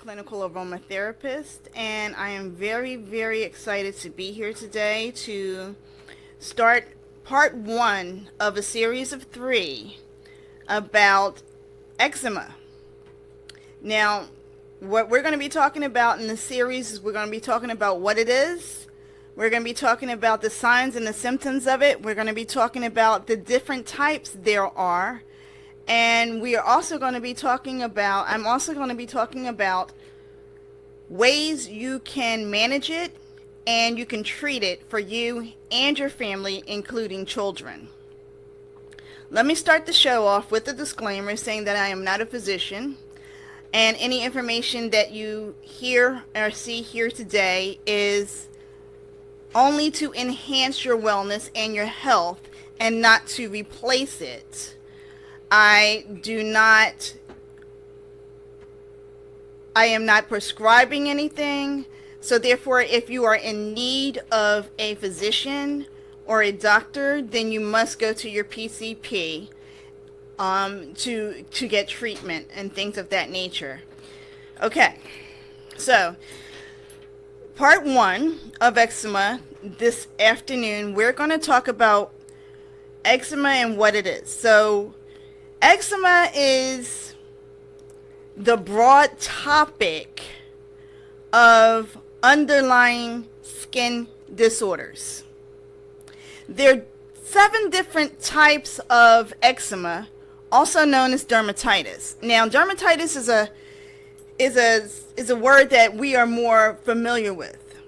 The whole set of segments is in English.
clinical aromatherapist, and I am very, very excited to be here today to start part one of a series of 3 about eczema. Now, what we're going to be talking about in the series is we're going to be talking about what it is. We're going to be talking about the signs and the symptoms of it. We're going to be talking about the different types there are. And we are also going to be talking about, I'm also going to be talking about ways you can manage it and you can treat it for you and your family, including children. Let me start the show off with a disclaimer saying that I am not a physician, and any information that you hear or see here today is only to enhance your wellness and your health and not to replace it. I am not prescribing anything, so therefore if you are in need of a physician or a doctor, then you must go to your PCP to get treatment and things of that nature. Okay, so part 1 of eczema this afternoon, we're going to talk about eczema and what it is. So eczema is the broad topic of underlying skin disorders. There are 7 different types of eczema, also known as dermatitis. Now, dermatitis is a word that we are more familiar with,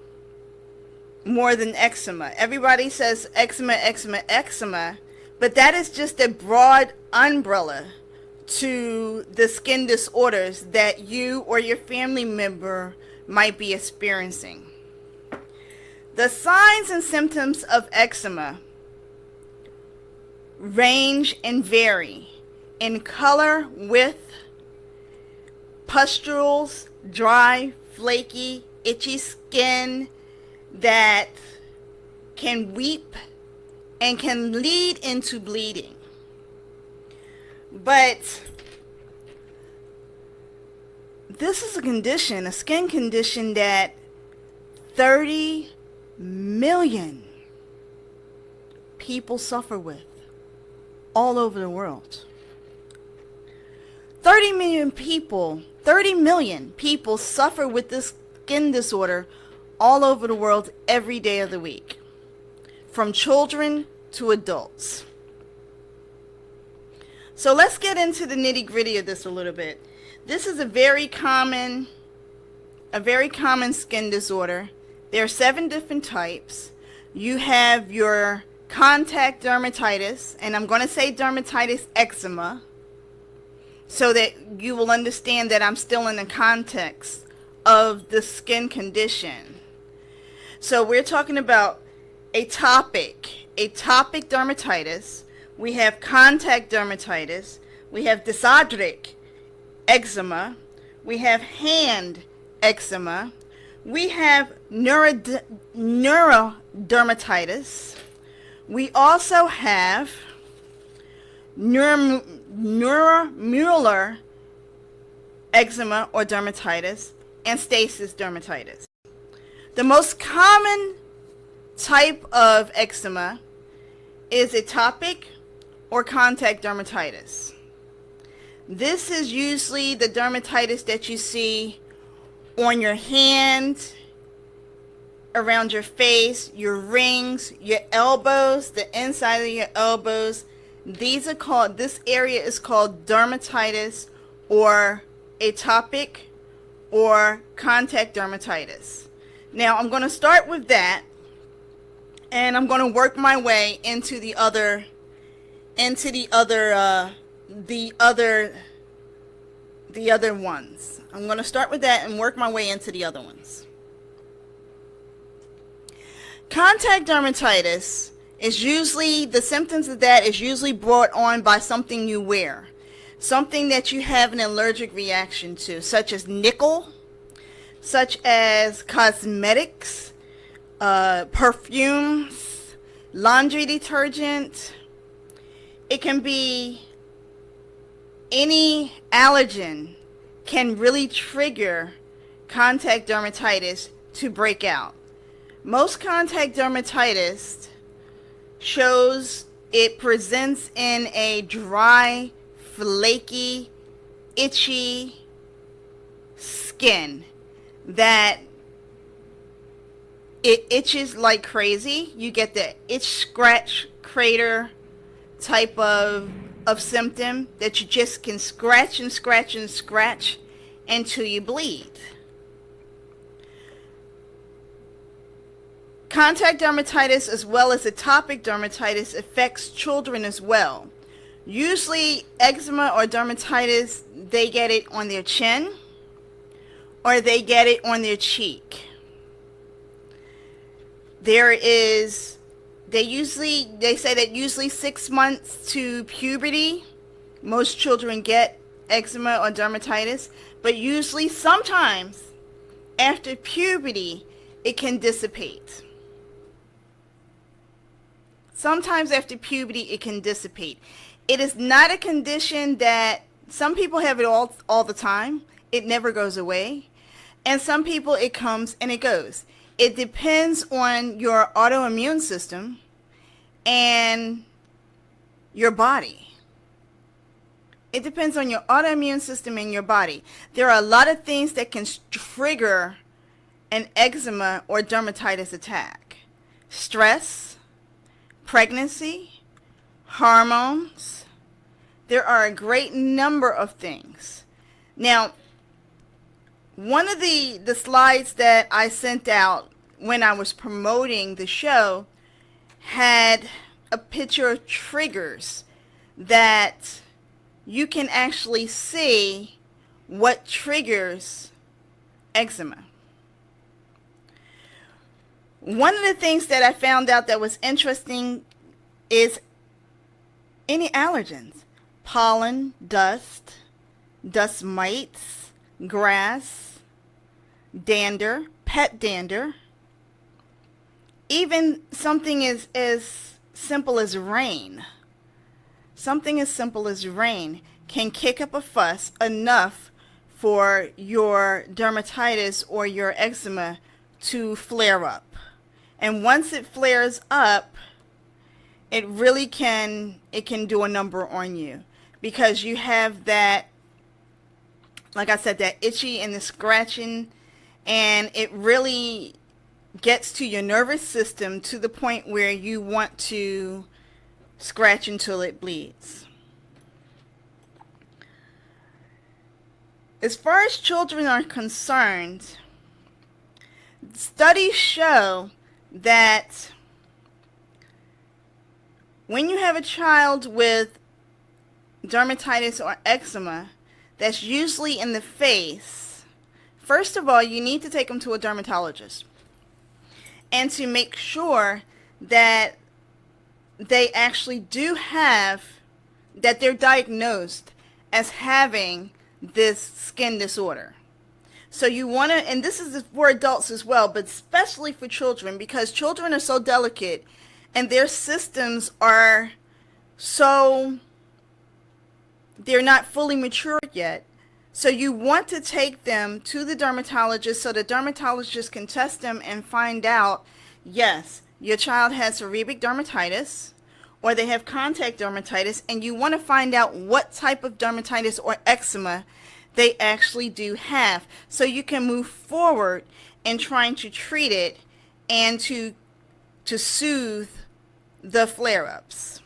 more than eczema. Everybody says eczema, eczema, eczema, but that is just a broad umbrella to the skin disorders that you or your family member might be experiencing. The signs and symptoms of eczema range and vary in color, width, pustules, dry, flaky, itchy skin that can weep and can lead into bleeding. But this is a condition, a skin condition that 30 million people suffer with all over the world. 30 million people suffer with this skin disorder all over the world every day of the week, from children to adults. So let's get into the nitty-gritty of this a little bit. This is a very common skin disorder. There are 7 different types. You have your contact dermatitis, and I'm going to say dermatitis eczema so that you will understand that I'm still in the context of the skin condition. So we're talking about atopic dermatitis. We have contact dermatitis. We have dysodric eczema. We have hand eczema. We have neurodermatitis. We also have neuromucular eczema or dermatitis and stasis dermatitis. The most common type of eczema is atopic or contact dermatitis. This is usually the dermatitis that you see on your hand, around your face, your rings, your elbows, the inside of your elbows. This area is called dermatitis or atopic or contact dermatitis. Now I'm going to start with that, and I'm going to work my way into the other ones. I'm going to start with that and work my way into the other ones. Contact dermatitis is usually, the symptoms of that is usually brought on by something you wear. Something that you have an allergic reaction to, such as nickel, such as cosmetics, perfumes, laundry detergent. It can be any allergen can really trigger contact dermatitis to break out. Most contact dermatitis shows it presents in a dry, flaky, itchy skin that it itches like crazy. You get the itch, scratch, crater type of symptom that you just can scratch and scratch and scratch until you bleed. Contact dermatitis, as well as atopic dermatitis, affects children as well. Usually eczema or dermatitis, they get it on their chin or they get it on their cheek. They say that usually 6 months to puberty, most children get eczema or dermatitis, but usually sometimes after puberty, it can dissipate. Sometimes after puberty, it can dissipate. It is not a condition that some people have it all the time. It never goes away. And some people, it comes and it goes. It depends on your autoimmune system and your body. It depends on your autoimmune system and your body. There are a lot of things that can trigger an eczema or dermatitis attack. Stress, pregnancy, hormones. There are a great number of things. Now, one of the slides that I sent out when I was promoting the show had a picture of triggers that you can actually see what triggers eczema. One of the things that I found out that was interesting is any allergens. Pollen, dust mites, grass, dander, pet dander, even something as simple as rain. Something as simple as rain can kick up a fuss enough for your dermatitis or your eczema to flare up. And once it flares up, it really can do a number on you, because you have that, like I said, that itchy and the scratching, and it really gets to your nervous system to the point where you want to scratch until it bleeds. As far as children are concerned, studies show that when you have a child with dermatitis or eczema that's usually in the face, first of all, you need to take them to a dermatologist and to make sure that they actually do have, that they're diagnosed as having this skin disorder. So you want to, and this is for adults as well, but especially for children, because children are so delicate and their systems are so, they're not fully matured yet. So you want to take them to the dermatologist so the dermatologist can test them and find out, yes, your child has seborrheic dermatitis or they have contact dermatitis, and you want to find out what type of dermatitis or eczema they actually do have, so you can move forward in trying to treat it and to soothe the flare-ups.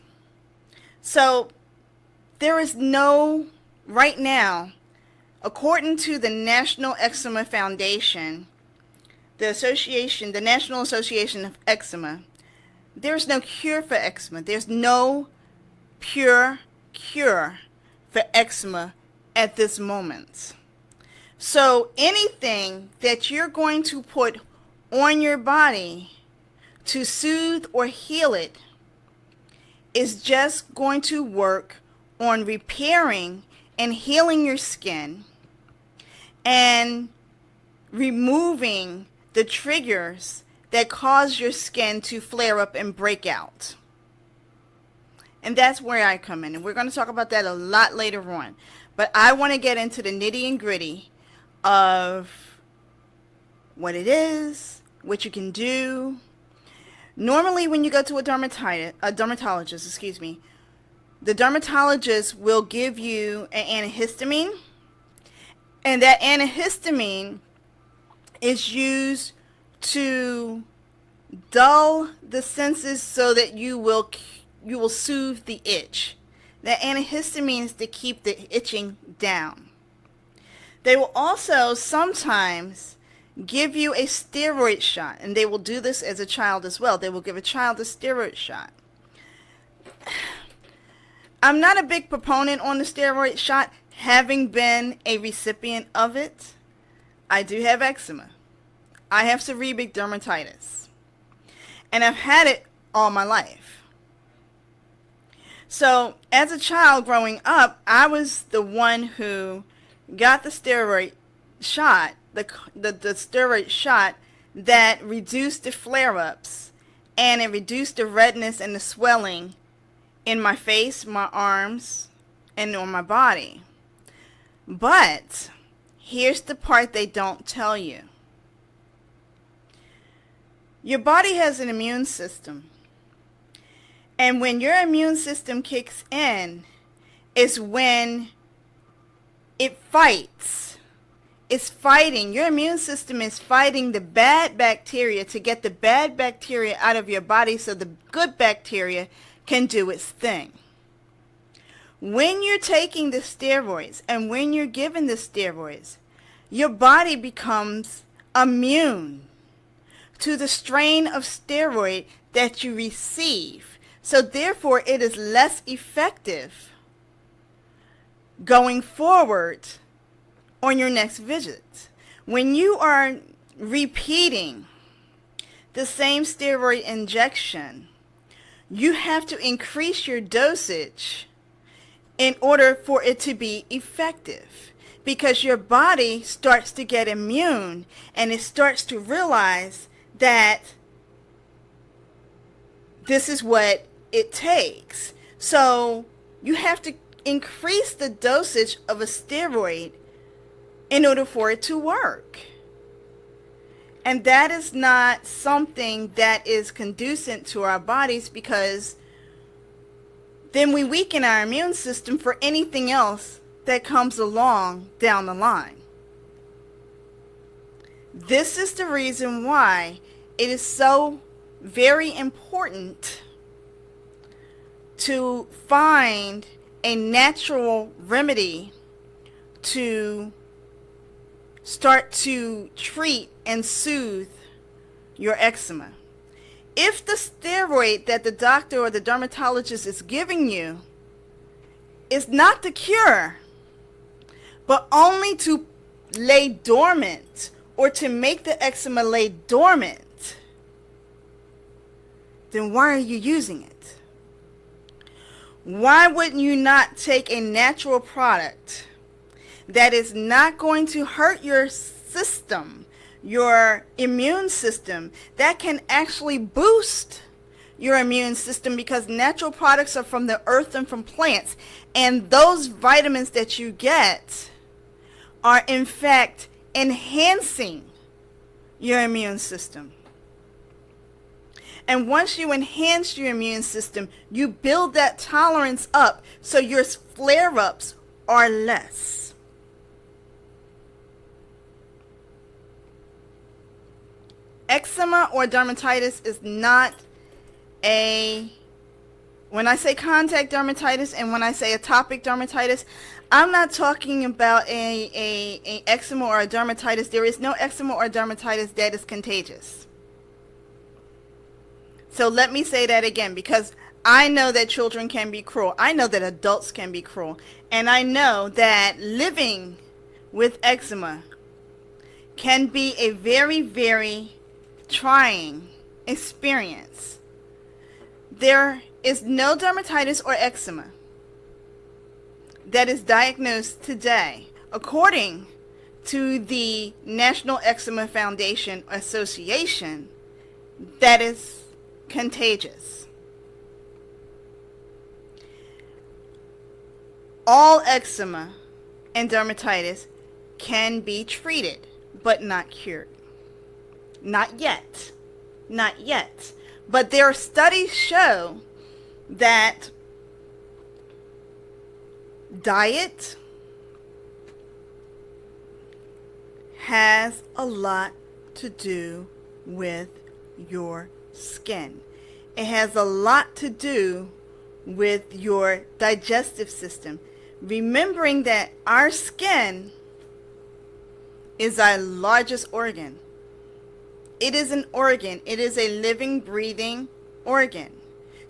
So there is no, right now, according to the National Eczema Foundation, the National Association of Eczema, there's no cure for eczema. There's no pure cure for eczema at this moment. So anything that you're going to put on your body to soothe or heal it is just going to work on repairing and healing your skin and removing the triggers that cause your skin to flare up and break out. And that's where I come in, and we're going to talk about that a lot later on. But I want to get into the nitty and gritty of what it is, what you can do. Normally when you go to a dermatologist, the dermatologist will give you an antihistamine, and that antihistamine is used to dull the senses so that you will soothe the itch. That antihistamine is to keep the itching down. They will also sometimes give you a steroid shot, and they will do this as a child as well. They will give a child a steroid shot. I'm not a big proponent on the steroid shot, having been a recipient of it. I do have eczema. I have seborrheic dermatitis, and I've had it all my life. So as a child growing up, I was the one who got the steroid shot, the steroid shot that reduced the flare-ups, and it reduced the redness and the swelling in my face, my arms, and on my body. But here's the part they don't tell you. Your body has an immune system. And when your immune system kicks in, is when it fights. It's fighting. Your immune system is fighting the bad bacteria to get the bad bacteria out of your body so the good bacteria can do its thing. When you're taking the steroids and when you're given the steroids, your body becomes immune to the strain of steroid that you receive. So therefore, it is less effective going forward on your next visit. When you are repeating the same steroid injection, you have to increase your dosage in order for it to be effective, because your body starts to get immune and it starts to realize that this is what it takes. So you have to increase the dosage of a steroid in order for it to work. And that is not something that is conducive to our bodies, because then we weaken our immune system for anything else that comes along down the line. This is the reason why it is so very important to find a natural remedy to start to treat and soothe your eczema. If the steroid that the doctor or the dermatologist is giving you is not the cure, but only to lay dormant or to make the eczema lay dormant, then why are you using it? Why wouldn't you not take a natural product that is not going to hurt your system, your immune system, that can actually boost your immune system, because natural products are from the earth and from plants, and those vitamins that you get are in fact enhancing your immune system. And once you enhance your immune system, you build that tolerance up so your flare-ups are less. Eczema or dermatitis is not when I say contact dermatitis and when I say atopic dermatitis, I'm not talking about a eczema or a dermatitis. There is no eczema or dermatitis that is contagious. So let me say that again, because I know that children can be cruel. I know that adults can be cruel. And I know that living with eczema can be a very, very trying experience. There is no dermatitis or eczema that is diagnosed today, according to the National Eczema Foundation Association, that is contagious. All eczema and dermatitis can be treated, but not cured. Not yet. Not yet. But their studies show that diet has a lot to do with your skin. It has a lot to do with your digestive system. Remembering that our skin is our largest organ. It is an organ. It is a living, breathing organ.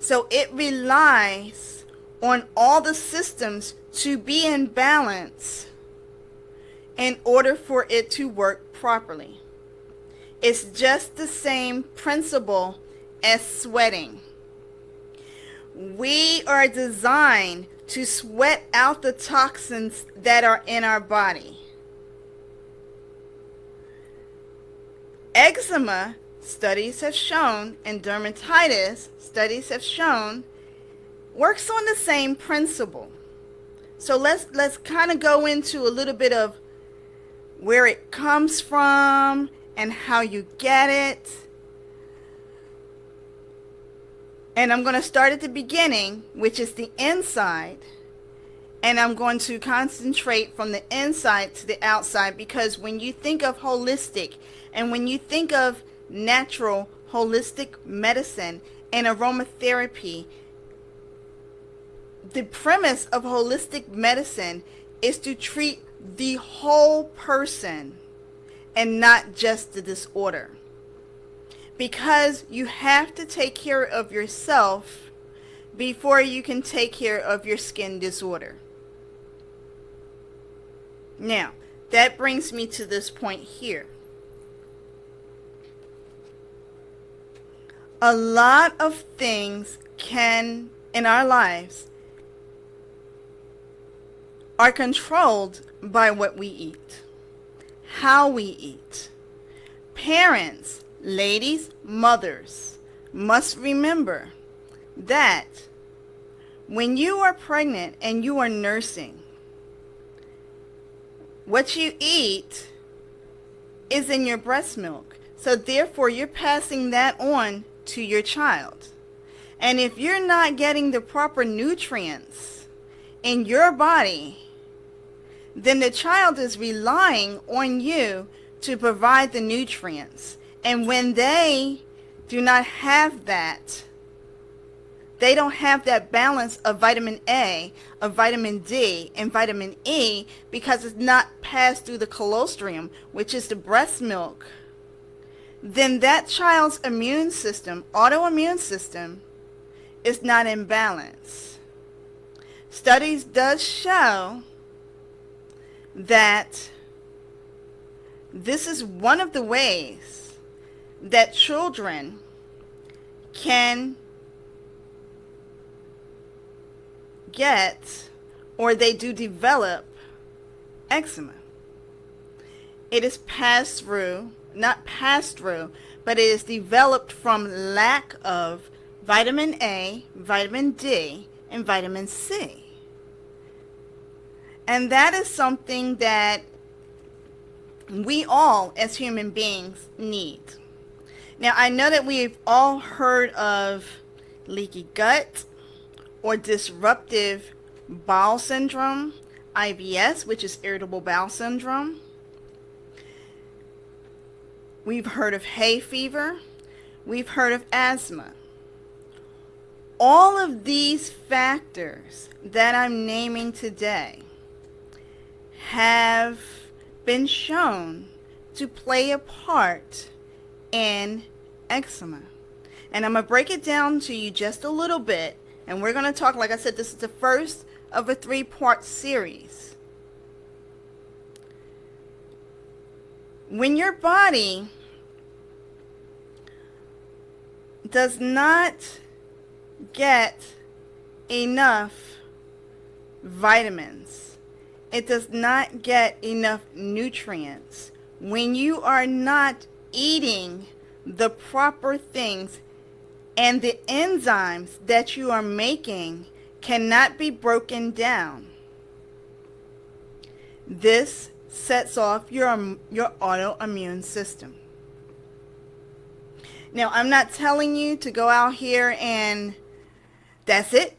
So it relies on all the systems to be in balance in order for it to work properly. It's just the same principle as sweating. We are designed to sweat out the toxins that are in our body. Eczema, studies have shown, and dermatitis, studies have shown, works on the same principle. So let's kind of go into a little bit of where it comes from and how you get it. And I'm going to start at the beginning, which is the inside. And I'm going to concentrate from the inside to the outside, because when you think of holistic and when you think of natural holistic medicine and aromatherapy, the premise of holistic medicine is to treat the whole person and not just the disorder. Because you have to take care of yourself before you can take care of your skin disorder. Now, that brings me to this point here. A lot of things in our lives are controlled by what we eat, how we eat. Parents, ladies, mothers, must remember that when you are pregnant and you are nursing, what you eat is in your breast milk. So therefore, you're passing that on to your child. And if you're not getting the proper nutrients in your body, then the child is relying on you to provide the nutrients. And when they do not have that, they don't have that balance of vitamin A, of vitamin D, and vitamin E, because it's not passed through the colostrum, which is the breast milk, then that child's immune system, autoimmune system, is not in balance. Studies does show that this is one of the ways that children can get, or they do develop, eczema. It is passed through, not passed through, but it is developed from lack of vitamin A, vitamin D, and vitamin C. And that is something that we all as human beings need. Now, I know that we've all heard of leaky gut or disruptive bowel syndrome, IBS, which is irritable bowel syndrome. We've heard of hay fever. We've heard of asthma. All of these factors that I'm naming today have been shown to play a part in eczema. And I'm going to break it down to you just a little bit. And we're going to talk, like I said, this is the first of a 3-part series. When your body does not get enough vitamins, it does not get enough nutrients, when you are not eating the proper things, and the enzymes that you are making cannot be broken down, this sets off your autoimmune system. Now, I'm not telling you to go out here and that's it.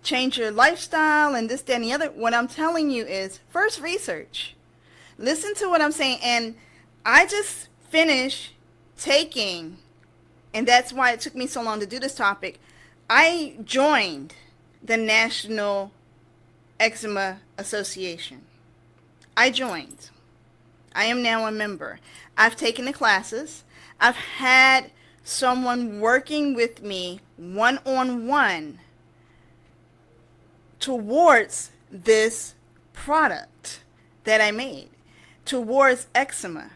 Change your lifestyle and this, that, and the other. What I'm telling you is first research. Listen to what I'm saying. And I just finished taking, and that's why it took me so long to do this topic. I joined the National Eczema Association. I joined. I am now a member. I've taken the classes. I've had someone working with me one-on-one towards this product that I made, towards eczema.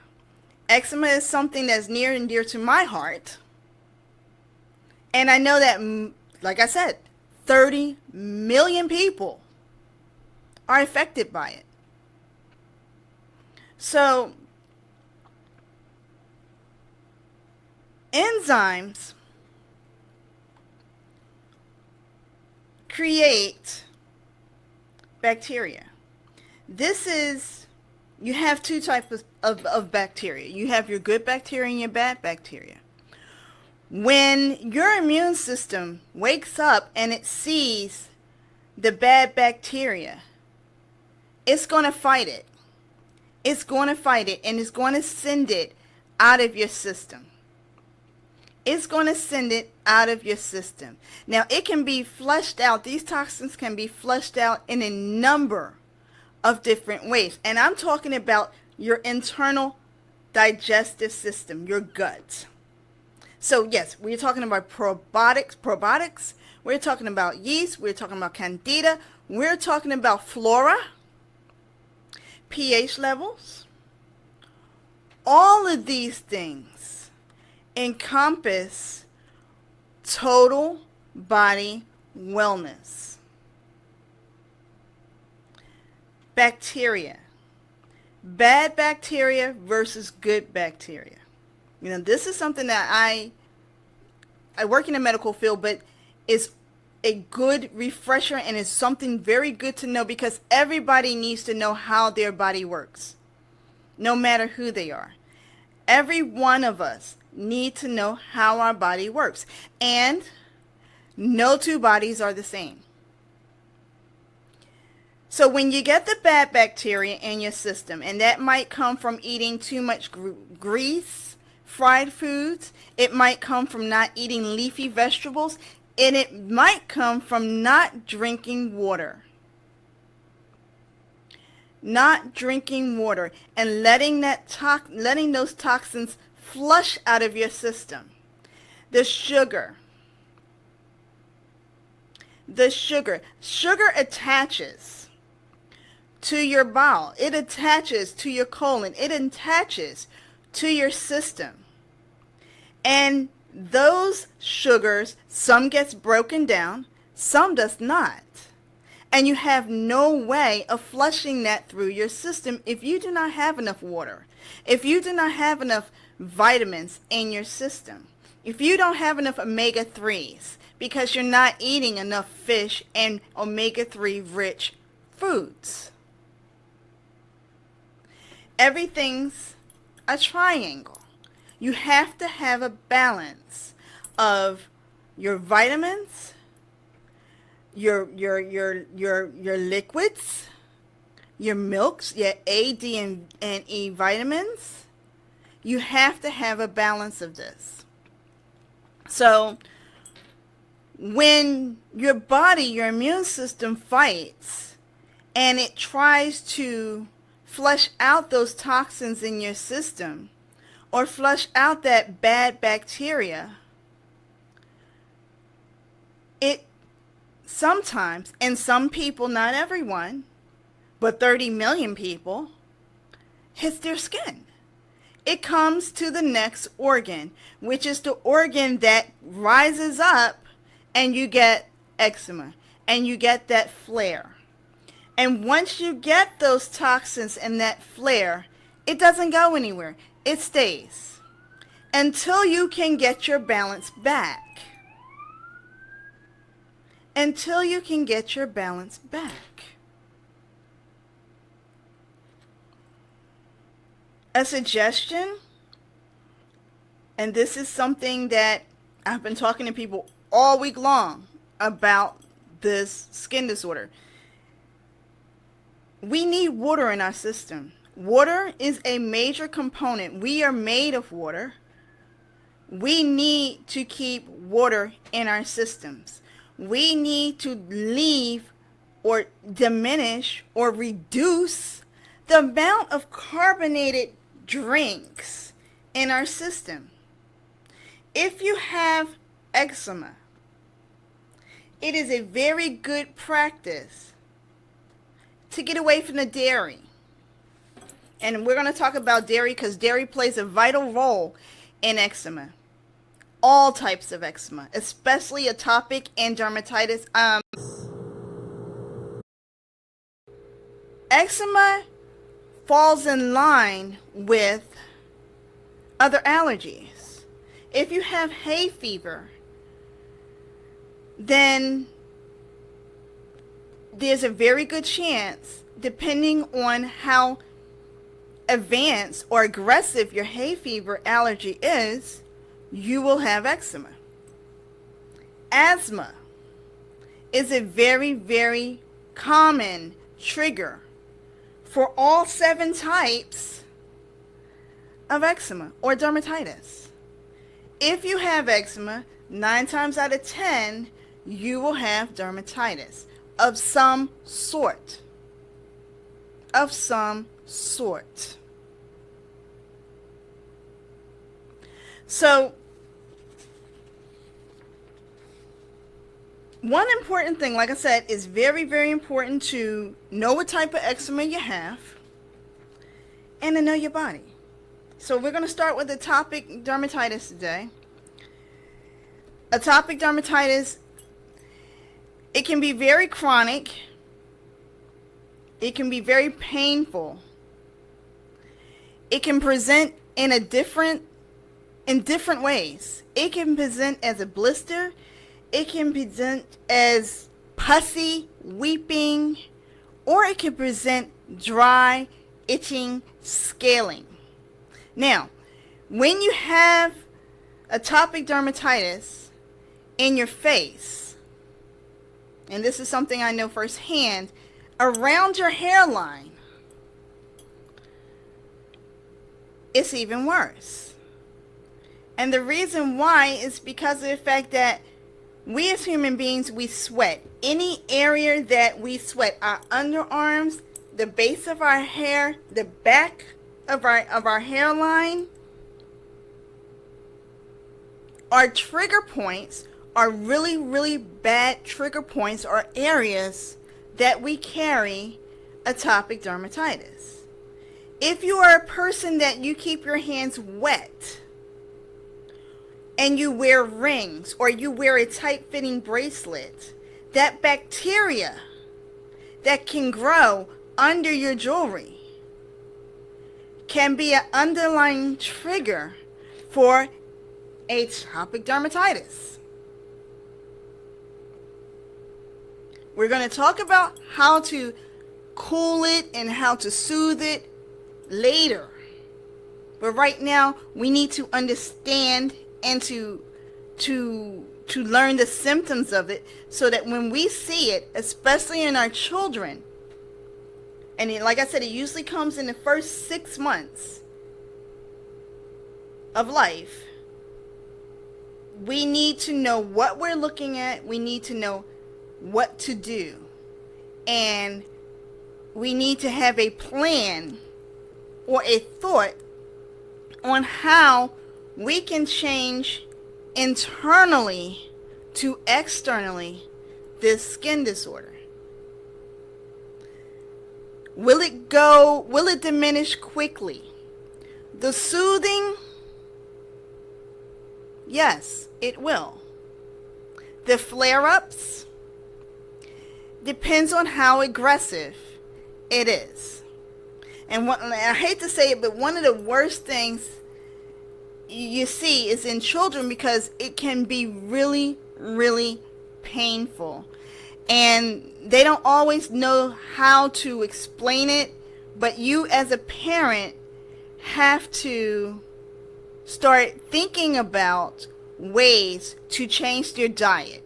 Eczema is something that's near and dear to my heart. And I know that, like I said, 30 million people are affected by it. So, enzymes create bacteria. This is, you have two types of bacteria. You have your good bacteria and your bad bacteria. When your immune system wakes up and it sees the bad bacteria, it's going to fight it. It's going to fight it, and it's going to send it out of your system. It's going to send it out of your system. Now, it can be flushed out. These toxins can be flushed out in a number of different ways. And I'm talking about your internal digestive system, your gut. So, yes, we're talking about probiotics. We're talking about yeast. We're talking about candida. We're talking about flora, pH levels. All of these things encompass total body wellness. Bacteria. Bad bacteria versus good bacteria. You know, this is something that I work in the medical field, but it's a good refresher and it's something very good to know because everybody needs to know how their body works, no matter who they are. Every one of us need to know how our body works, and no two bodies are the same. So when you get the bad bacteria in your system, and that might come from eating too much grease, fried foods, it might come from not eating leafy vegetables, and it might come from not drinking water. Not drinking water and letting those toxins flush out of your system. The sugar attaches to your bowel. It attaches to your colon. It attaches to your system. And those sugars, some gets broken down, some does not. And you have no way of flushing that through your system if you do not have enough water, if you do not have enough vitamins in your system, if you don't have enough omega-3s because you're not eating enough fish and omega-3 rich foods. Everything's a triangle. You have to have a balance of your vitamins, your liquids, your milks, your A, D, and E vitamins. You have to have a balance of this. So when your body, your immune system fights and it tries to flush out those toxins in your system or flush out that bad bacteria, it sometimes, and some people, not everyone, but 30 million people, hits their skin. It comes to the next organ, which is the organ that rises up and you get eczema and you get that flare. And once you get those toxins and that flare, it doesn't go anywhere. It stays until you can get your balance back. Until you can get your balance back. A suggestion, And this is something that I've been talking to people all week long about this skin disorder. We need water in our system. Water is a major component. We are made of water. We need to keep water in our systems. We need to leave or diminish or reduce the amount of carbonated drinks in our system. If you have eczema, it is a very good practice to get away from the dairy. And we're going to talk about dairy because dairy plays a vital role in eczema. All types of eczema, especially atopic and dermatitis. Eczema falls in line with other allergies. If you have hay fever, then there's a very good chance, depending on how advanced or aggressive your hay fever allergy is, you will have eczema. Asthma is a very, very common trigger for all 7 types of eczema or dermatitis. If you have eczema, 9 times out of 10, you will have dermatitis of some sort. Of some sort. So, one important thing, like I said, is very, very important to know what type of eczema you have and to know your body. So we're going to start with atopic dermatitis today. Atopic dermatitis, it can be very chronic. It can be very painful. It can present in different ways. It can present as a blister. It can present as pussy, weeping, or it can present dry, itching, scaling. Now, when you have atopic dermatitis in your face, and this is something I know firsthand, around your hairline, it's even worse. And the reason why is because of the fact that we as human beings, we sweat. Any area that we sweat, our underarms, the base of our hair, the back of our hairline, our trigger points are really, really bad trigger points or areas that we carry atopic dermatitis. If you are a person that you keep your hands wet and you wear rings or you wear a tight-fitting bracelet, that bacteria that can grow under your jewelry can be an underlying trigger for atopic dermatitis. We're going to talk about how to cool it and how to soothe it later. But right now, we need to understand and to learn the symptoms of it so that when we see it, especially in our children, and like I said, it usually comes in the first 6 months of life, we need to know what we're looking at. We need to know what to do. And we need to have a plan or a thought on how we can change internally to externally this skin disorder. Will it diminish quickly? The soothing, yes, it will. The flare-ups depends on how aggressive it is. And I hate to say it, but one of the worst things you see is in children because it can be really, really painful. And they don't always know how to explain it, but you as a parent have to start thinking about ways to change their diet.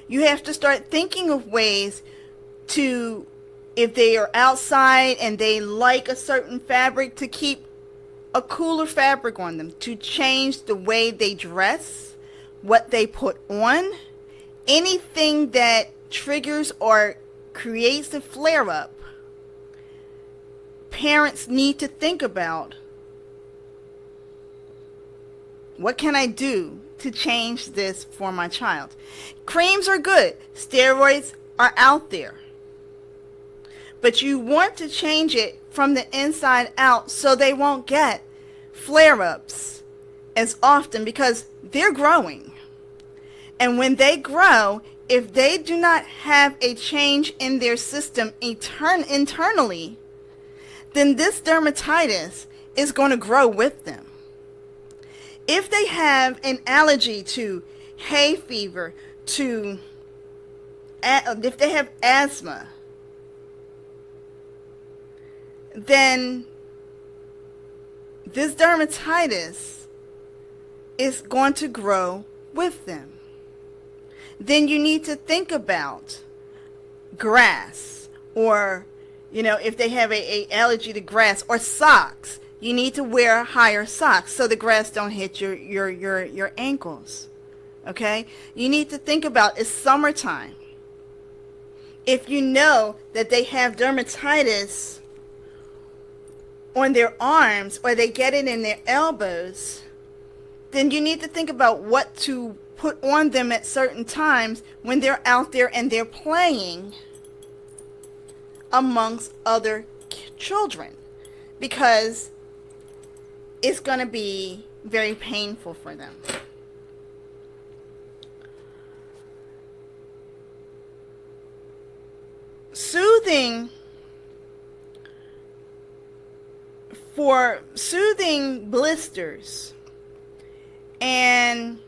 You have to start thinking of ways to, if they are outside and they like a certain fabric, to keep a cooler fabric on them, to change the way they dress, what they put on, anything that triggers or creates a flare-up. Parents need to think about, what can I do to change this for my child? Creams are good. Steroids are out there. But you want to change it from the inside out so they won't get flare-ups as often, because they're growing. And when they grow, if they do not have a change in their system internally, then this dermatitis is going to grow with them. If they have an allergy to hay fever, if they have asthma, then this dermatitis is going to grow with them. Then you need to think about grass, or, if they have a allergy to grass, or socks. You need to wear higher socks so the grass don't hit your ankles. Okay? You need to think about, it's summertime. If you know that they have dermatitis on their arms, or they get it in their elbows, then you need to think about what to put on them at certain times when they're out there and they're playing amongst other children, because it's going to be very painful for them. Soothing blisters and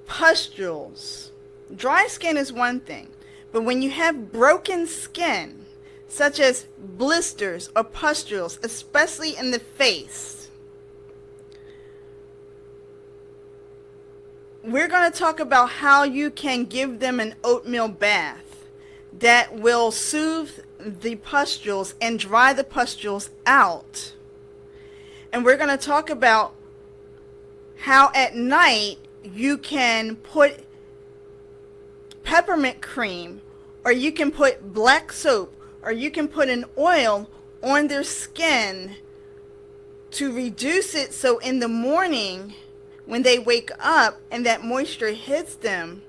pustules. Dry skin is one thing, but when you have broken skin, such as blisters or pustules, especially in the face, we're going to talk about how you can give them an oatmeal bath that will soothe the pustules and dry the pustules out. And we're going to talk about how at night you can put peppermint cream, or you can put black soap, or you can put an oil on their skin to reduce it, so in the morning when they wake up and that moisture hits them,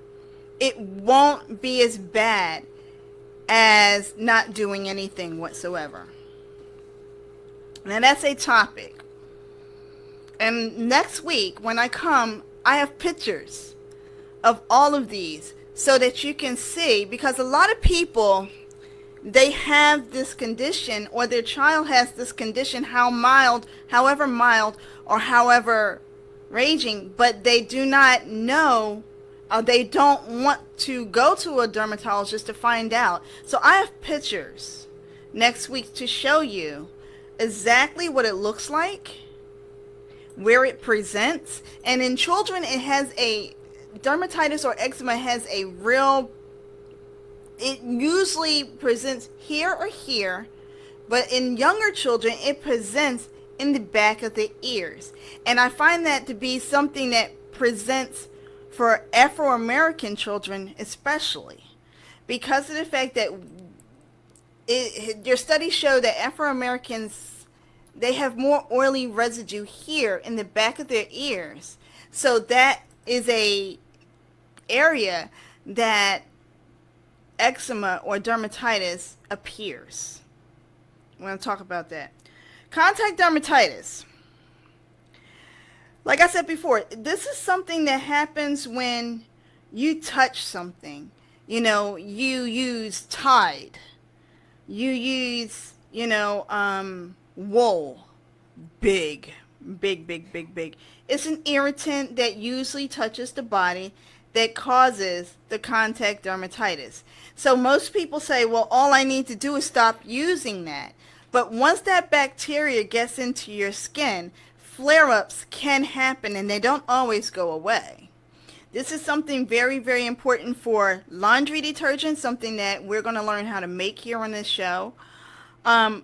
it won't be as bad as not doing anything whatsoever. Now that's a topic. And next week when I come, I have pictures of all of these so that you can see, because a lot of people, they have this condition, or their child has this condition, however mild or however raging, but they do not know, or they don't want to go to a dermatologist to find out. So I have pictures next week to show you exactly what it looks like, where it presents. And in children, it has a dermatitis, or eczema has a real, it usually presents here or here, but in younger children it presents in the back of the ears. And I find that to be something that presents for Afro-American children especially, because of the fact that your studies show that Afro-Americans, they have more oily residue here in the back of their ears. So that is a area that eczema or dermatitis appears. We're going to talk about that. Contact dermatitis. Like I said before, this is something that happens when you touch something. You use Tide. You use, wool. Big. It's an irritant that usually touches the body that causes the contact dermatitis. So most people say, well, all I need to do is stop using that. But once that bacteria gets into your skin, flare-ups can happen and they don't always go away. This is something very, very important for laundry detergent, something that we're going to learn how to make here on this show. Um,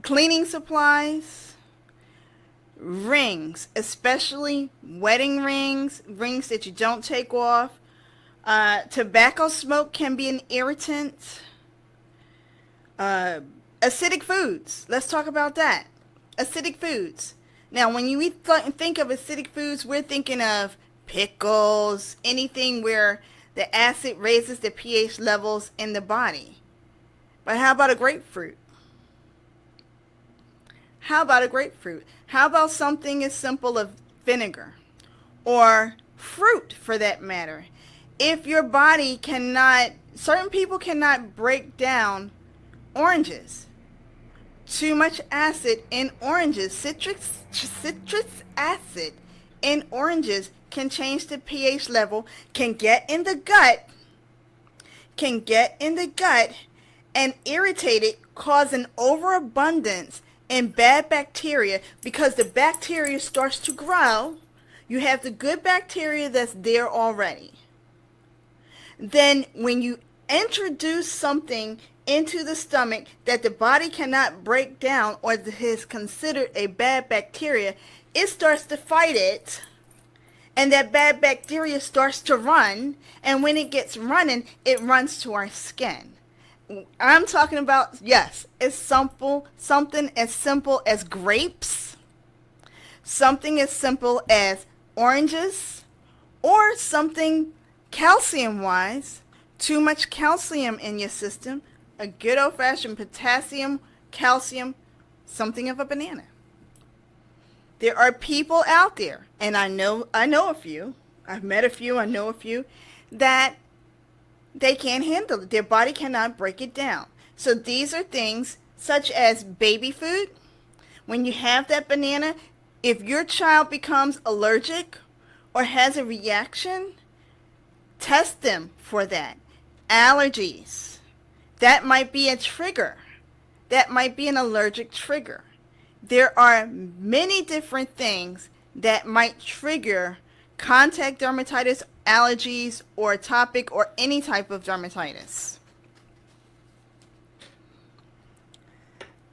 Cleaning supplies, rings, especially wedding rings, rings that you don't take off. Tobacco smoke can be an irritant. Acidic foods. Let's talk about that. Acidic foods. Now, when you think of acidic foods, we're thinking of pickles, anything where the acid raises the pH levels in the body. But how about a grapefruit? How about a grapefruit? How about something as simple as vinegar or fruit for that matter? If your body cannot, certain people cannot break down oranges. Too much acid in oranges, citrus acid in oranges can change the pH level, can get in the gut and irritate it, cause an overabundance in bad bacteria because the bacteria starts to grow. You have the good bacteria that's there already. Then when you introduce something into the stomach that the body cannot break down or is considered a bad bacteria, it starts to fight it, and that bad bacteria starts to run, and when it gets running, it runs to our skin. I'm talking about, yes, it's something as simple as grapes, something as simple as oranges, or something calcium-wise, too much calcium in your system, a good old-fashioned potassium, calcium, something of a banana. There are people out there, and I know a few, I've met a few, I know a few, that they can't handle it. Their body cannot break it down. So these are things such as baby food. When you have that banana, if your child becomes allergic or has a reaction, test them for that. Allergies. That might be a trigger. That might be an allergic trigger. There are many different things that might trigger contact dermatitis, allergies, or atopic, or any type of dermatitis.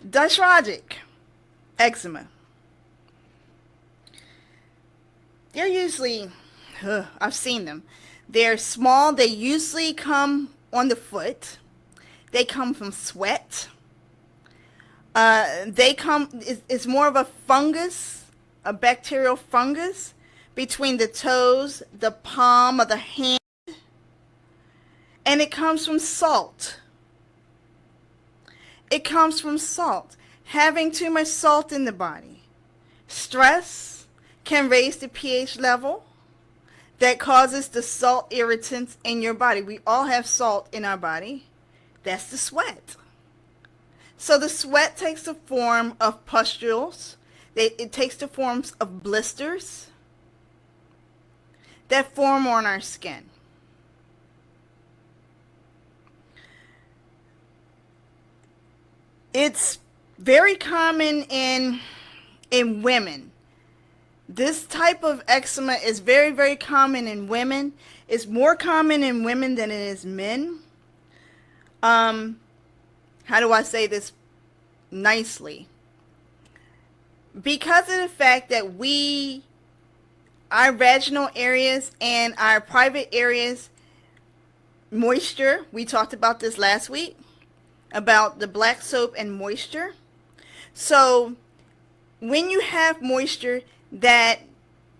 Dysrhotic eczema. They're usually, I've seen them. They're small. They usually come on the foot. They come from sweat. It's more of a fungus, a bacterial fungus between the toes, the palm of the hand, and it comes from salt. It comes from salt. Having too much salt in the body. Stress can raise the pH level that causes the salt irritants in your body. We all have salt in our body. That's the sweat. So the sweat takes the form of pustules. It takes the forms of blisters that form on our skin. It's very common in women. This type of eczema is very, very common in women. It's more common in women than it is men. How do I say this nicely? Because of the fact that our vaginal areas and our private areas, moisture, we talked about this last week, about the black soap and moisture. So when you have moisture, that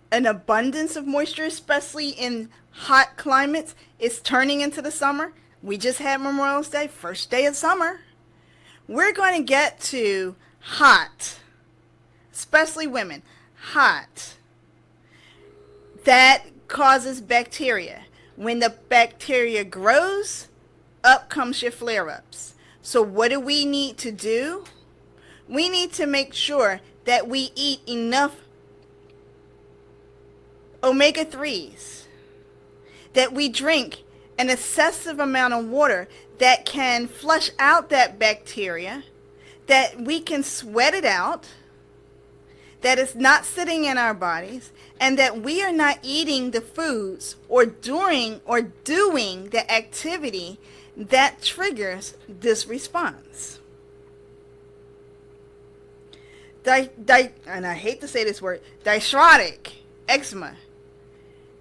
an abundance of moisture, especially in hot climates, is turning into the summer. We just had Memorial Day, first day of summer. We're going to get to hot, especially women, hot. That causes bacteria. When the bacteria grows, up comes your flare-ups. So what do we need to do? We need to make sure that we eat enough omega-3s, that we drink an excessive amount of water that can flush out that bacteria that we can sweat it out, that it's not sitting in our bodies, and that we are not eating the foods or doing the activity that triggers this response. And I hate to say this word, diastatic eczema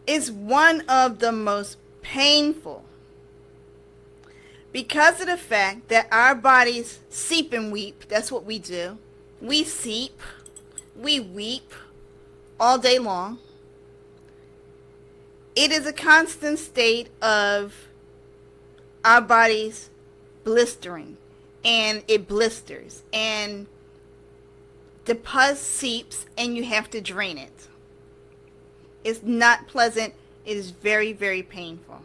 is one of the most painful, because of the fact that our bodies seep and weep. That's what we do. We seep, we weep all day long. It is a constant state of our bodies blistering, and it blisters, and the pus seeps, and you have to drain it. It's not pleasant. It is very, very painful.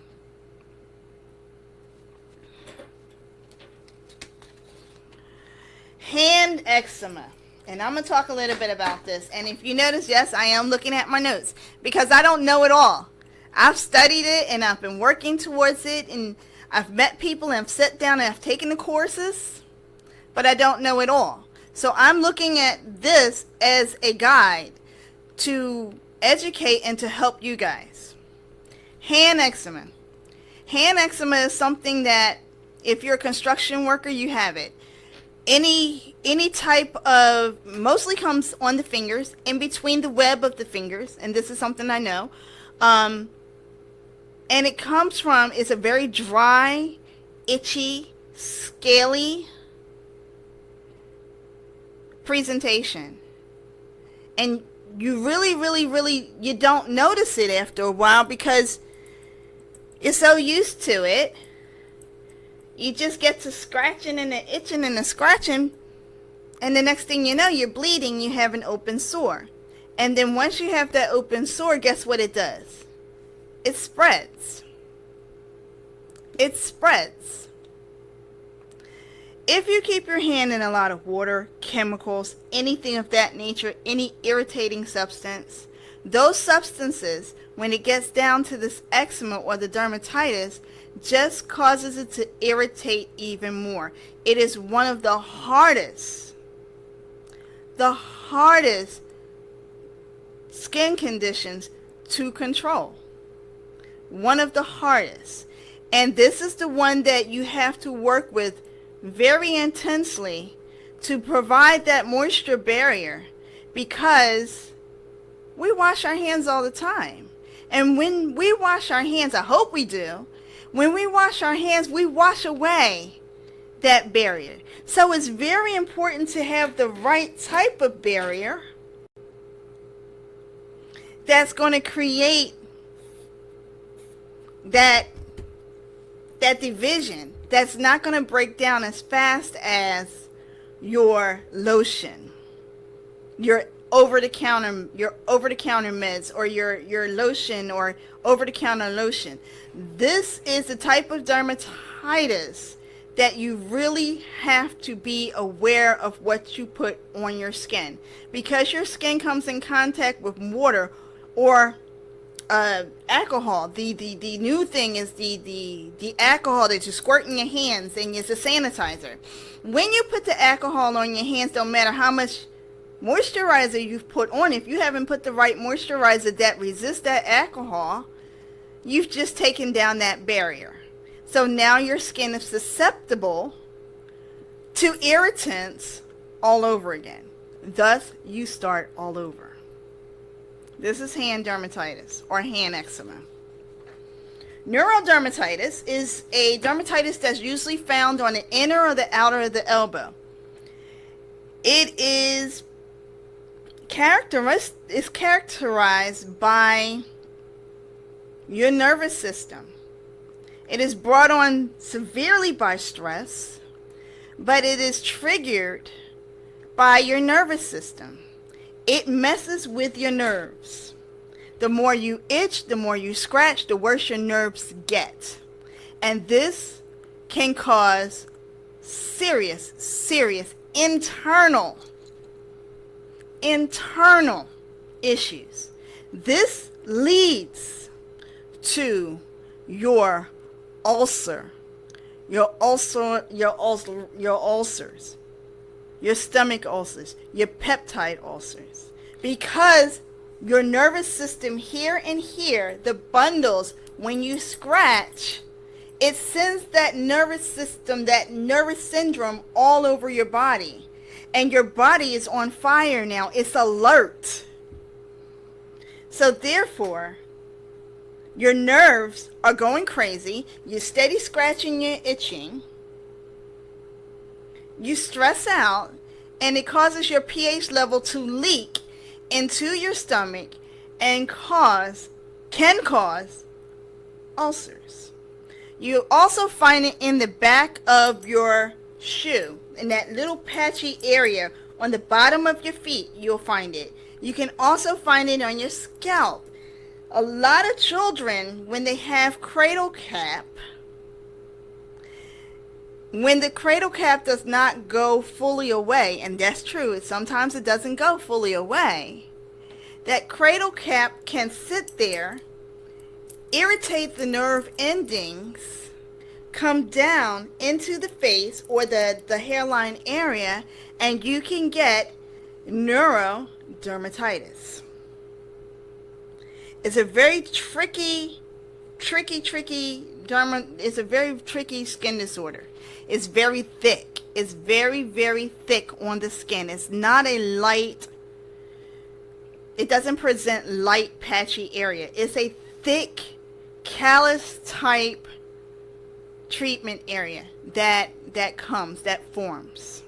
Hand eczema. And I'm going to talk a little bit about this. And if you notice, yes, I am looking at my notes because I don't know it all. I've studied it and I've been working towards it, and I've met people and I've sat down and I've taken the courses, but I don't know it all. So I'm looking at this as a guide to educate and to help you guys. Hand eczema. Hand eczema is something that if you're a construction worker, you have it. Any type of, mostly comes on the fingers, in between the web of the fingers, and this is something I know. And it comes from, it's a very dry, itchy, scaly presentation. And you really, you don't notice it after a while because you're so used to it. You just get to scratching and the itching and the scratching, and the next thing you know, you're bleeding, you have an open sore. And then once you have that open sore, guess what it does? It spreads. It spreads. If you keep your hand in a lot of water, chemicals, anything of that nature, any irritating substance, those substances, when it gets down to this eczema or the dermatitis, just causes it to irritate even more. It is one of the hardest skin conditions to control. One of the hardest. And this is the one that you have to work with very intensely to provide that moisture barrier, because we wash our hands all the time. And when we wash our hands, I hope we do, when we wash our hands, we wash away that barrier. So it's very important to have the right type of barrier that's going to create that division, that's not going to break down as fast as your lotion, your over-the-counter meds, or your lotion or over-the-counter lotion. This is the type of dermatitis that you really have to be aware of what you put on your skin, because your skin comes in contact with water or alcohol. The new thing is the alcohol that you squirt in your hands, and it's a sanitizer. When you put the alcohol on your hands, don't matter how much moisturizer you've put on, if you haven't put the right moisturizer that resists that alcohol, you've just taken down that barrier. So now your skin is susceptible to irritants all over again. Thus, you start all over. This is hand dermatitis or hand eczema. Neurodermatitis is a dermatitis that's usually found on the inner or the outer of the elbow. It is characterized by your nervous system. It is brought on severely by stress, but it is triggered by your nervous system. It messes with your nerves. The more you itch, the more you scratch, the worse your nerves get. And this can cause serious internal issues. This leads to your ulcers. your stomach ulcers, your peptide ulcers. Because your nervous system here and here, the bundles, when you scratch, it sends that nervous system, that nervous syndrome all over your body. And your body is on fire now. It's alert. So therefore, your nerves are going crazy. You're steady scratching, you're itching. You stress out, and it causes your pH level to leak into your stomach and can cause ulcers. You also find it in the back of your shoe, in that little patchy area on the bottom of your feet. You'll find it. You can also find it on your scalp. A lot of children, when they have cradle cap, when the cradle cap does not go fully away, and that's true, sometimes it doesn't go fully away, that cradle cap can sit there, irritate the nerve endings, come down into the face or the hairline area, and you can get neurodermatitis. It's a very tricky it's a very tricky skin disorder. It's very thick. It's very, very thick on the skin. It's not a light, it doesn't present light patchy area. It's a thick callus type treatment area that forms.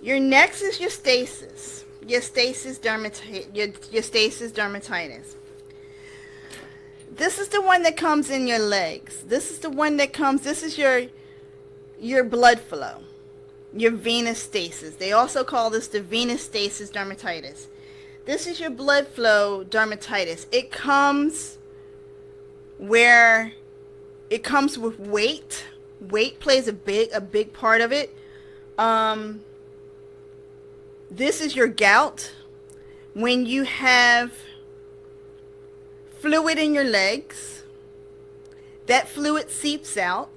Your next is your stasis. Your stasis dermatitis. This is the one that comes in your legs. This is your blood flow. Your venous stasis. They also call this the venous stasis dermatitis. This is your blood flow dermatitis. It comes with weight. Weight plays a big part of it. This is your gout. When you have fluid in your legs, that fluid seeps out,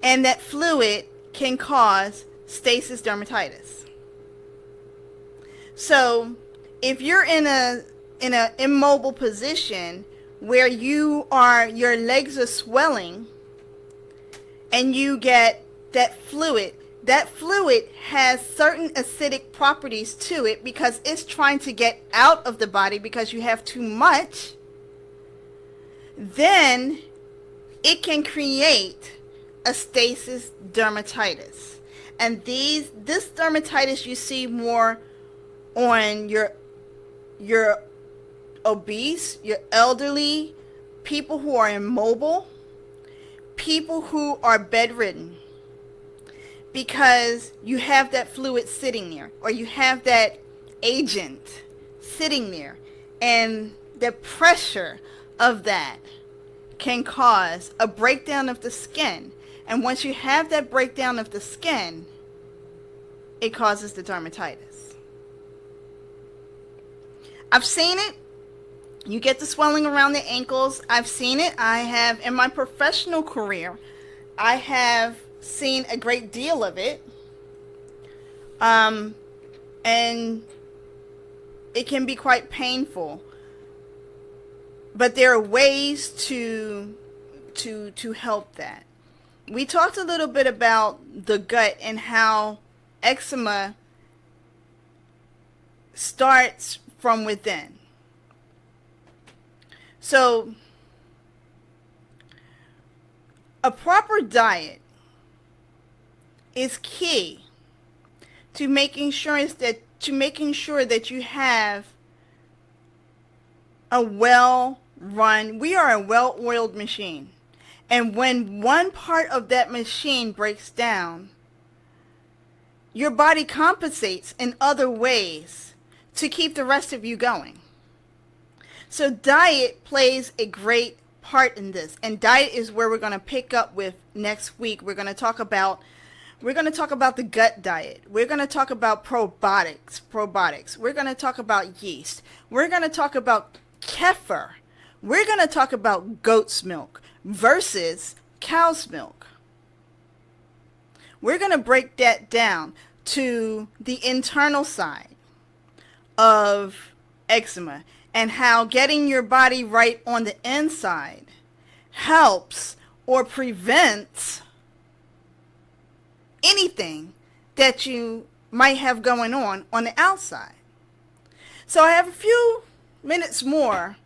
and that fluid can cause stasis dermatitis. So if you're in an immobile position where your legs are swelling and you get that fluid has certain acidic properties to it because it's trying to get out of the body because you have too much, then it can create a stasis dermatitis. And this dermatitis you see more on your obese, your elderly, people who are immobile, people who are bedridden, because you have that fluid sitting there, or you have that agent sitting there, and the pressure of that can cause a breakdown of the skin. And once you have that breakdown of the skin, it causes the dermatitis. I've seen it. You get the swelling around the ankles. I've seen it. I have, in my professional career, I have seen a great deal of it. And it can be quite painful. But there are ways to help that. We talked a little bit about the gut and how eczema starts from within. So, a proper diet is key to making sure that you have a well-run. We are a well-oiled machine, and when one part of that machine breaks down, your body compensates in other ways to keep the rest of you going. So diet plays a great part in this, and diet is where we're going to pick up with next week. We're going to talk about the gut diet. We're going to talk about probiotics. We're going to talk about yeast. We're going to talk about kefir. We're going to talk about goat's milk versus cow's milk. We're going to break that down to the internal side of eczema and how getting your body right on the inside helps or prevents anything that you might have going on the outside. So I have a few minutes more,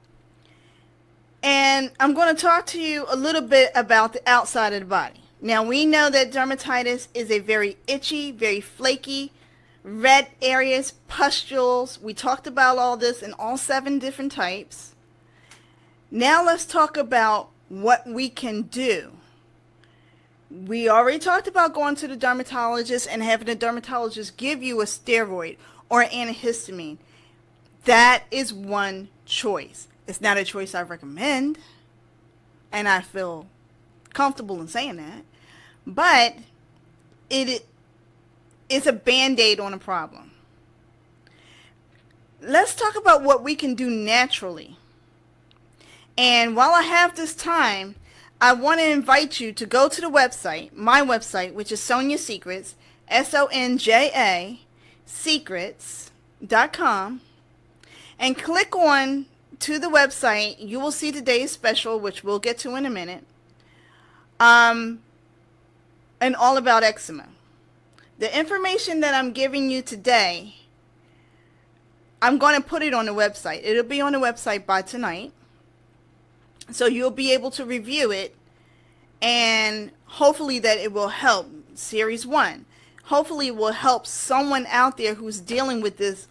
and I'm going to talk to you a little bit about the outside of the body. Now, we know that dermatitis is a very itchy, very flaky, red areas, pustules. We talked about all this in all 7 different types. Now let's talk about what we can do. We already talked about going to the dermatologist and having the dermatologist give you a steroid or an antihistamine. That is one choice. It's not a choice I recommend, and I feel comfortable in saying that, but it's a band-aid on a problem. Let's talk about what we can do naturally. And while I have this time, I want to invite you to go to the website, my website, which is Sonja Secrets, Sonja Secrets.com, and click on to the website. You will see today's special, which we'll get to in a minute, and all about eczema. The information that I'm giving you today, I'm going to put it on the website. It'll be on the website by tonight, so you'll be able to review it, and hopefully that it will help. Series 1. Hopefully it will help someone out there who's dealing with this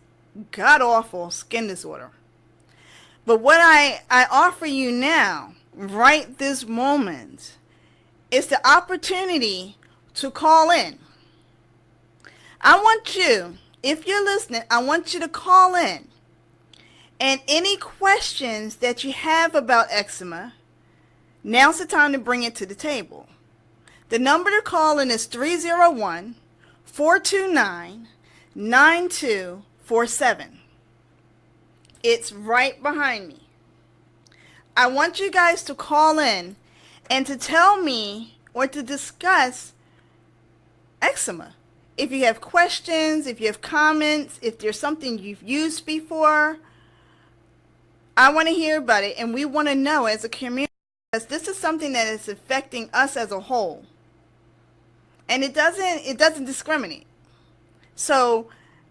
god-awful skin disorder. But what I offer you now, right this moment, is the opportunity to call in. I want you, if you're listening, I want you to call in. And any questions that you have about eczema, now's the time to bring it to the table. The number to call in is 301-429-9247. It's right behind me. I want you guys to call in and to tell me or to discuss eczema. If you have questions, if you have comments, if there's something you've used before, I want to hear about it, and we want to know as a community, because this is something that is affecting us as a whole, and it doesn't discriminate. So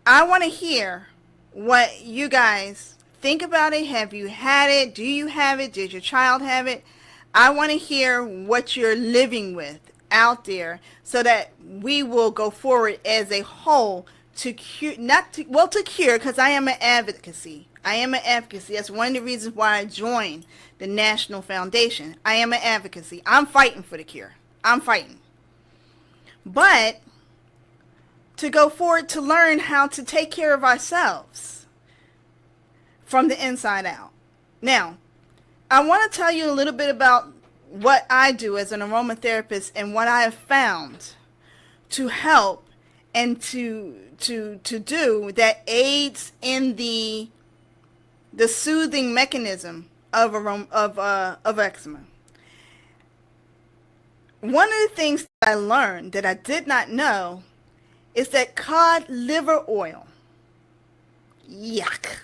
I want to hear what you guys think about it. Have you had it? Do you have it? Did your child have it? I want to hear what you're living with out there, so that we will go forward as a whole to cure, to cure, because I am an advocacy. That's one of the reasons why I joined the National Foundation. I am an advocacy. I'm fighting for the cure. I'm fighting. But to go forward to learn how to take care of ourselves from the inside out. Now, I want to tell you a little bit about what I do as an aromatherapist and what I have found to help and to do that aids in the soothing mechanism of eczema. One of the things that I learned that I did not know is that cod liver oil, yuck,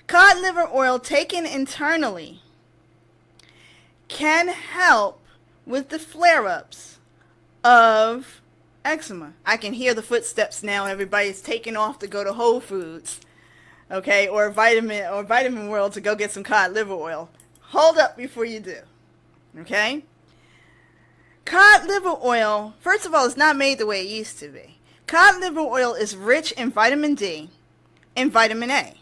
cod liver oil taken internally can help with the flare-ups of eczema. I can hear the footsteps now. Everybody's taking off to go to Whole Foods, okay, or Vitamin World to go get some cod liver oil. Hold up before you do, okay? Cod liver oil, first of all, is not made the way it used to be. Cod liver oil is rich in vitamin D and vitamin A.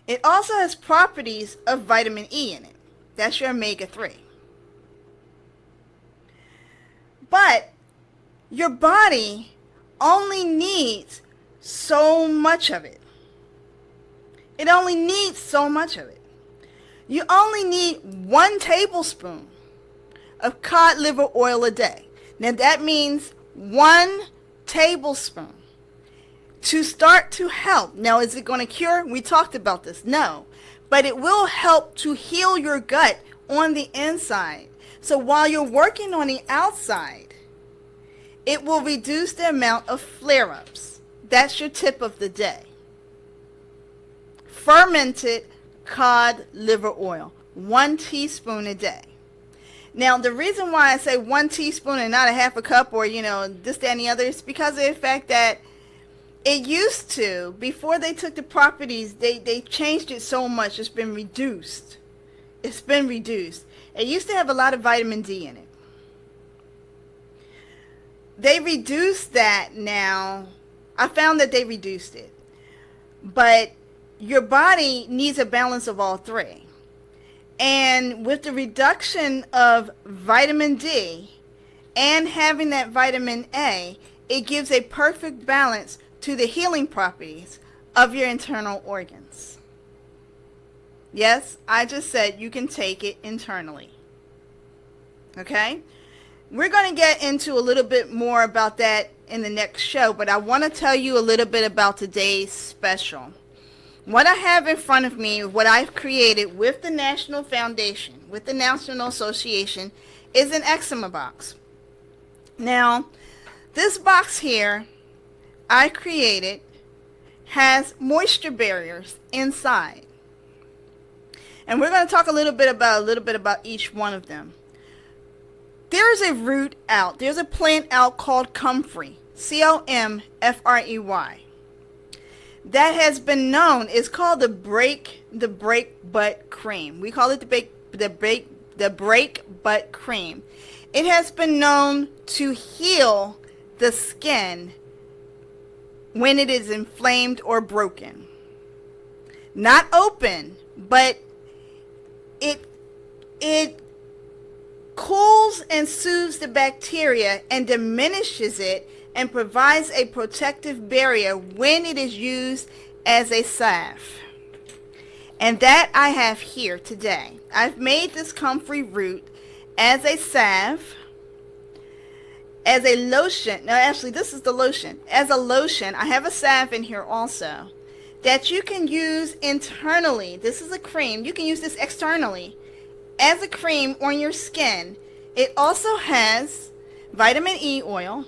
It also has properties of vitamin E in it. That's your omega-3. But your body only needs so much of it. It only needs so much of it. You only need 1 tablespoon of cod liver oil a day. Now that means 1 tablespoon to start to help. Now, is it going to cure? We talked about this. No. But it will help to heal your gut on the inside So while you're working on the outside, it will reduce the amount of flare-ups. That's your tip of the day. Fermented cod liver oil, 1 teaspoon a day. Now, the reason why I say 1 teaspoon and not a half a cup or, this, that, and the other is because of the fact that it used to, before they took the properties, they changed it so much. It's been reduced. It's been reduced. It used to have a lot of vitamin D in it. They reduced that now. I found that they reduced it. But your body needs a balance of all three. And with the reduction of vitamin D and having that vitamin A, it gives a perfect balance to the healing properties of your internal organs. Yes, I just said you can take it internally. Okay? We're going to get into a little bit more about that in the next show, but I want to tell you a little bit about today's special. What I have in front of me, what I've created with the National Foundation, with the National Association, is an eczema box. Now, this box here I created has moisture barriers inside. And we're going to talk a little bit about each one of them. There is a root out. There's a plant out called comfrey, C-O-M-F-R-E-Y. That has been known. It's called the break butt cream. We call it the break butt cream. It has been known to heal the skin when it is inflamed or broken. Not open, but it cools and soothes the bacteria and diminishes it and provides a protective barrier when it is used as a salve. And that I have here today. I've made this comfrey root as a salve, as a lotion. No, actually, this is the lotion. As a lotion, I have a salve in here also that you can use internally. This is a cream. You can use this externally as a cream on your skin. It also has vitamin E oil,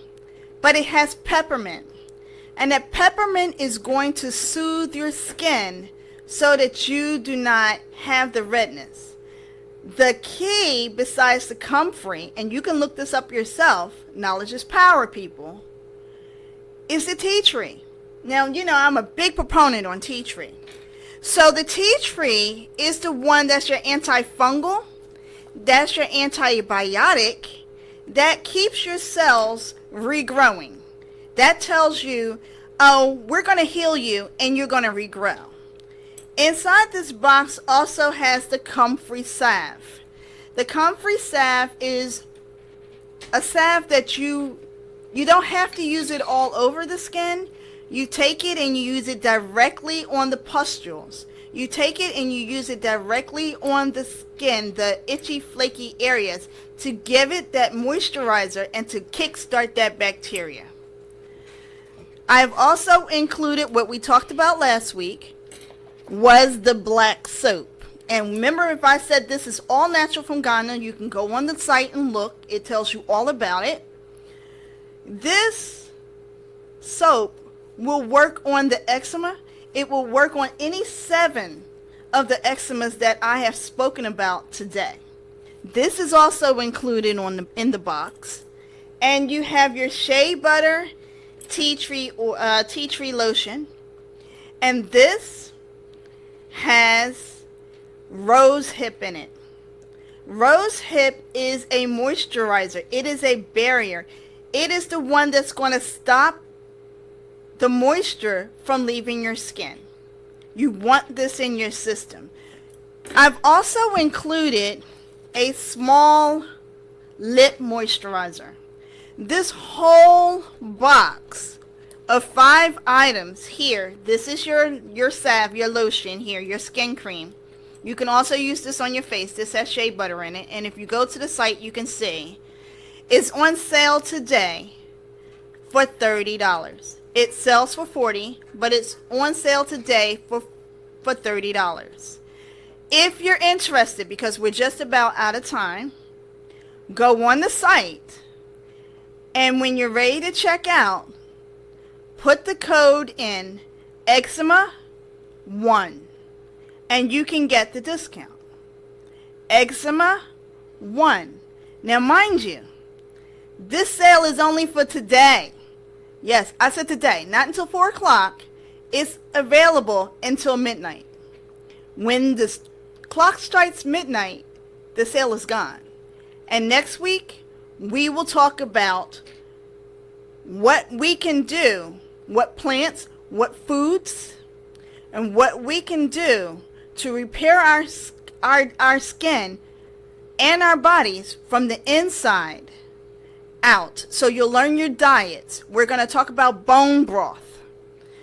but it has peppermint. And that peppermint is going to soothe your skin so that you do not have the redness. The key, besides the comfrey, and you can look this up yourself, knowledge is power, people, is the tea tree. Now, I'm a big proponent on tea tree. So the tea tree is the one that's your antifungal, that's your antibiotic, that keeps your cells regrowing. That tells you, oh, we're going to heal you and you're going to regrow. Inside this box also has the comfrey salve. The comfrey salve is a salve that you don't have to use it all over the skin. You take it and you use it directly on the pustules. You take it and you use it directly on the skin, the itchy, flaky areas, to give it that moisturizer and to kickstart that bacteria. I've also included what we talked about last week, was the black soap. And remember, if I said this is all natural from Ghana, you can go on the site and look. It tells you all about it. This soap will work on the eczema. It will work on any 7 of the eczemas that I have spoken about today. This is also included in the box. And you have your shea butter tea tree lotion. And this has rose hip in it. Rose hip is a moisturizer. It is a barrier. It is the one that's going to stop the moisture from leaving your skin. You want this in your system. I've also included a small lip moisturizer. This whole box of 5 items here, this is your salve, your lotion here, your skin cream. You can also use this on your face. This has shea butter in it. And if you go to the site, you can see it's on sale today for $30. It sells for $40, but it's on sale today for $30. If you're interested, because we're just about out of time, go on the site, and when you're ready to check out, put the code in eczema 1 and you can get the discount. Eczema 1. Now mind you, this sale is only for today. Yes, I said today, not until 4 o'clock. It's available until midnight. When the clock strikes midnight, the sale is gone. And next week, we will talk about what we can do, what plants, what foods, and what we can do to repair our skin and our bodies from the inside out. So you'll learn your diets. We're going to talk about bone broth,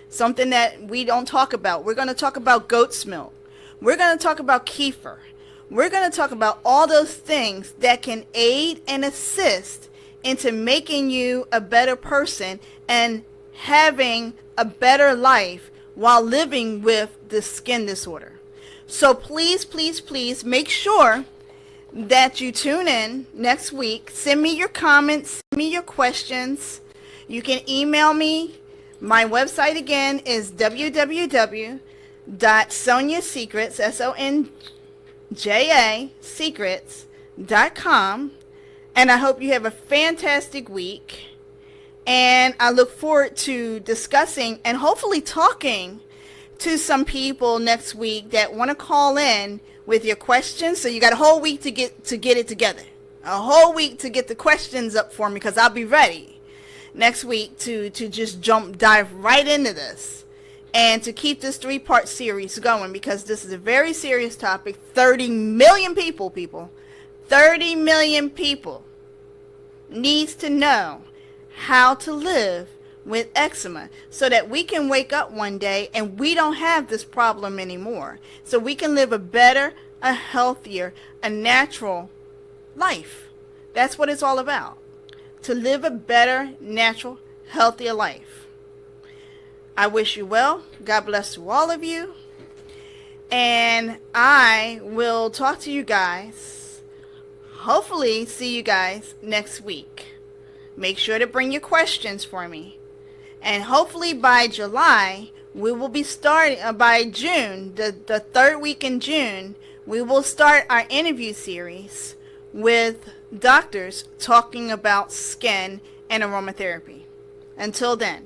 something that we don't talk about. We're going to talk about goat's milk. We're going to talk about kefir. We're going to talk about all those things that can aid and assist into making you a better person and having a better life while living with the skin disorder. So please, please, please make sure that you tune in next week. Send me your comments, send me your questions. You can email me. My website again is www.sonjasecrets, SONJA secrets.com. And I hope you have a fantastic week. And I look forward to discussing and hopefully talking to some people next week that want to call in with your questions. So you got a whole week to get it together. A whole week to get the questions up for me, because I'll be ready next week to just dive right into this and to keep this 3-part series going, because this is a very serious topic. 30 million people, 30 million people needs to know how to live with eczema so that we can wake up one day and we don't have this problem anymore. So we can live a better, a healthier, a natural life. That's what it's all about. To live a better, natural, healthier life. I wish you well. God bless to all of you. And I will talk to you guys. Hopefully see you guys next week. Make sure to bring your questions for me. And hopefully by July, we will be starting, by June, the 3rd week in June, we will start our interview series with doctors talking about skin and aromatherapy. Until then.